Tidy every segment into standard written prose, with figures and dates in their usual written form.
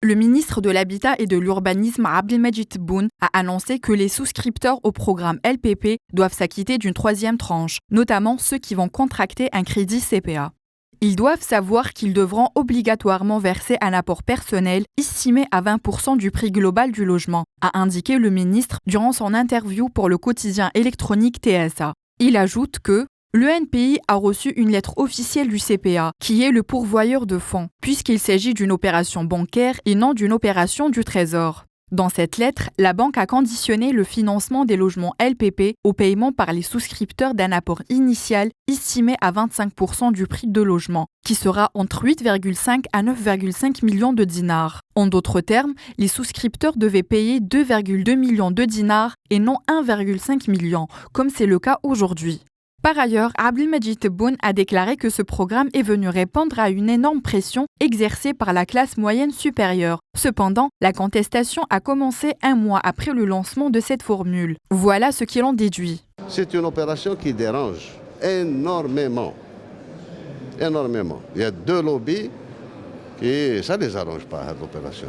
Le ministre de l'Habitat et de l'Urbanisme, Abdelmajid Tebboune, a annoncé que les souscripteurs au programme LPP doivent s'acquitter d'une troisième tranche, notamment ceux qui vont contracter un crédit CPA. Ils doivent savoir qu'ils devront obligatoirement verser un apport personnel estimé à 20% du prix global du logement, a indiqué le ministre durant son interview pour le quotidien électronique TSA. Il ajoute que l'ENPI a reçu une lettre officielle du CPA, qui est le pourvoyeur de fonds, puisqu'il s'agit d'une opération bancaire et non d'une opération du Trésor. Dans cette lettre, la banque a conditionné le financement des logements LPP au paiement par les souscripteurs d'un apport initial estimé à 25% du prix de logement, qui sera entre 8,5 à 9,5 millions de dinars. En d'autres termes, les souscripteurs devaient payer 2,2 millions de dinars et non 1,5 million, comme c'est le cas aujourd'hui. Par ailleurs, Abdelmajid Tebboune a déclaré que ce programme est venu répondre à une énorme pression exercée par la classe moyenne supérieure. Cependant, la contestation a commencé un mois après le lancement de cette formule. Voilà ce qu'il en déduit. C'est une opération qui dérange énormément. Énormément. Il y a deux lobbies et ça ne les arrange pas, l'opération.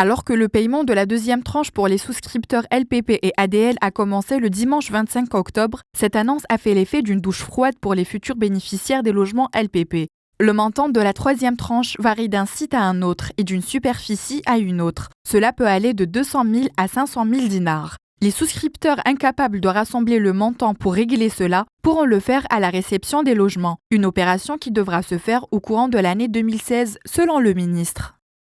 Alors que le paiement de la deuxième tranche pour les souscripteurs LPP et ADL a commencé le dimanche 25 octobre, cette annonce a fait l'effet d'une douche froide pour les futurs bénéficiaires des logements LPP. Le montant de la troisième tranche varie d'un site à un autre et d'une superficie à une autre. Cela peut aller de 200 000 à 500 000 dinars. Les souscripteurs incapables de rassembler le montant pour régler cela pourront le faire à la réception des logements, une opération qui devra se faire au courant de l'année 2016 selon le ministre.